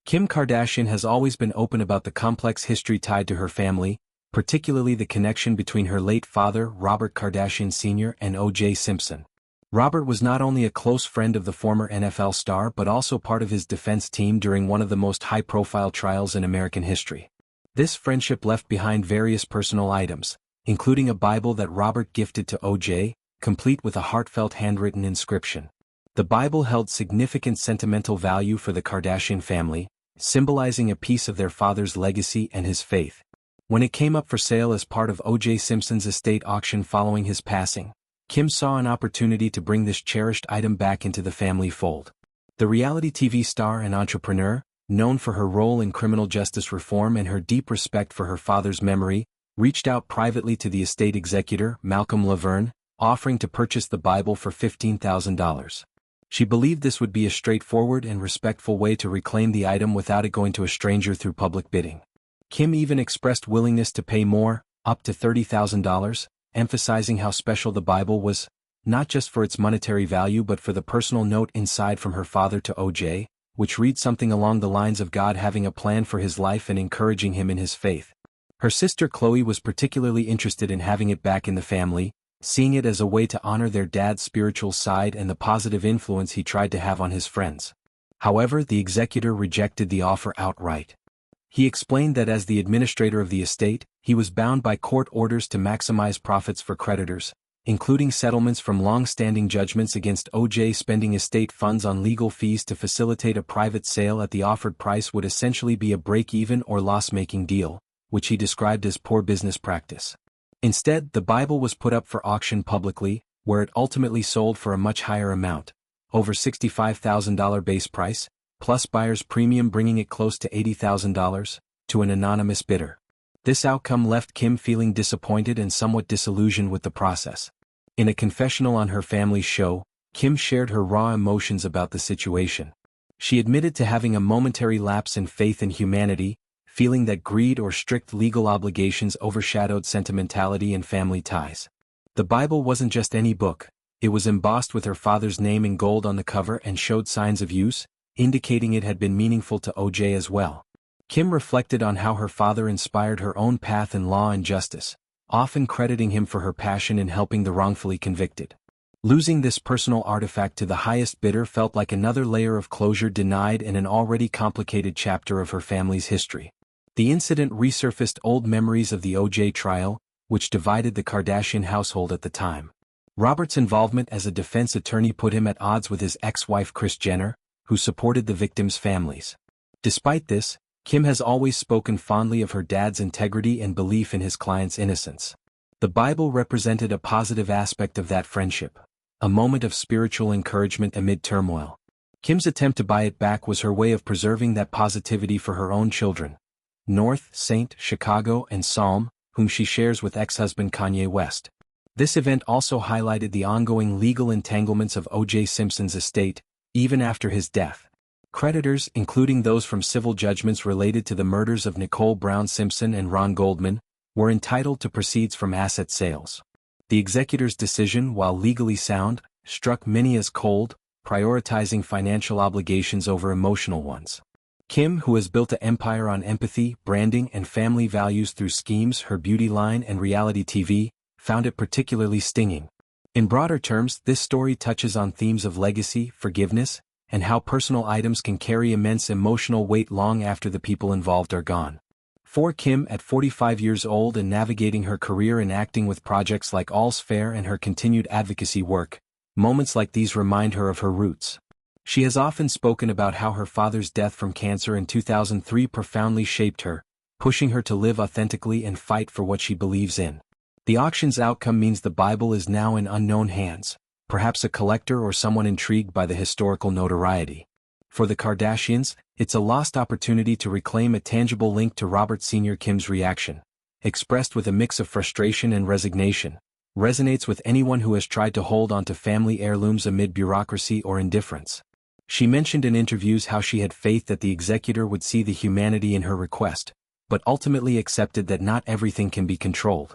Kim Kardashian has always been open about the complex history tied to her family, particularly the connection between her late father, Robert Kardashian Sr., and O.J. Simpson. Robert was not only a close friend of the former NFL star but also part of his defense team during one of the most high-profile trials in American history. This friendship left behind various personal items, including a Bible that Robert gifted to O.J., complete with a heartfelt handwritten inscription. The Bible held significant sentimental value for the Kardashian family, symbolizing a piece of their father's legacy and his faith. When it came up for sale as part of O.J. Simpson's estate auction following his passing, Kim saw an opportunity to bring this cherished item back into the family fold. The reality TV star and entrepreneur, known for her role in criminal justice reform and her deep respect for her father's memory, reached out privately to the estate executor, Malcolm Laverne, offering to purchase the Bible for $15,000. She believed this would be a straightforward and respectful way to reclaim the item without it going to a stranger through public bidding. Kim even expressed willingness to pay more, up to $30,000, emphasizing how special the Bible was, not just for its monetary value but for the personal note inside from her father to O.J., which reads something along the lines of God having a plan for his life and encouraging him in his faith. Her sister Chloe was particularly interested in having it back in the family, seeing it as a way to honor their dad's spiritual side and the positive influence he tried to have on his friends. However, the executor rejected the offer outright. He explained that as the administrator of the estate, he was bound by court orders to maximize profits for creditors, including settlements from long-standing judgments against O.J. Spending estate funds on legal fees to facilitate a private sale at the offered price would essentially be a break-even or loss-making deal, which he described as poor business practice. Instead, the Bible was put up for auction publicly, where it ultimately sold for a much higher amount, over $65,000 base price, plus buyer's premium bringing it close to $80,000, to an anonymous bidder. This outcome left Kim feeling disappointed and somewhat disillusioned with the process. In a confessional on her family's show, Kim shared her raw emotions about the situation. She admitted to having a momentary lapse in faith in humanity, feeling that greed or strict legal obligations overshadowed sentimentality and family ties. The Bible wasn't just any book, it was embossed with her father's name in gold on the cover and showed signs of use, indicating it had been meaningful to O.J. as well. Kim reflected on how her father inspired her own path in law and justice, often crediting him for her passion in helping the wrongfully convicted. Losing this personal artifact to the highest bidder felt like another layer of closure denied in an already complicated chapter of her family's history. The incident resurfaced old memories of the O.J. trial, which divided the Kardashian household at the time. Robert's involvement as a defense attorney put him at odds with his ex-wife Kris Jenner, who supported the victims' families. Despite this, Kim has always spoken fondly of her dad's integrity and belief in his client's innocence. The Bible represented a positive aspect of that friendship, a moment of spiritual encouragement amid turmoil. Kim's attempt to buy it back was her way of preserving that positivity for her own children, North, Saint, Chicago, and Psalm, whom she shares with ex-husband Kanye West. This event also highlighted the ongoing legal entanglements of O.J. Simpson's estate, even after his death. Creditors, including those from civil judgments related to the murders of Nicole Brown Simpson and Ron Goldman, were entitled to proceeds from asset sales. The executor's decision, while legally sound, struck many as cold, prioritizing financial obligations over emotional ones. Kim, who has built an empire on empathy, branding, and family values through Schemes, her beauty line, and reality TV, found it particularly stinging. In broader terms, this story touches on themes of legacy, forgiveness, and how personal items can carry immense emotional weight long after the people involved are gone. For Kim, at 45 years old and navigating her career in acting with projects like All's Fair and her continued advocacy work, moments like these remind her of her roots. She has often spoken about how her father's death from cancer in 2003 profoundly shaped her, pushing her to live authentically and fight for what she believes in. The auction's outcome means the Bible is now in unknown hands, perhaps a collector or someone intrigued by the historical notoriety. For the Kardashians, it's a lost opportunity to reclaim a tangible link to Robert Sr. Kim's reaction, expressed with a mix of frustration and resignation, resonates with anyone who has tried to hold on to family heirlooms amid bureaucracy or indifference. She mentioned in interviews how she had faith that the executor would see the humanity in her request, but ultimately accepted that not everything can be controlled.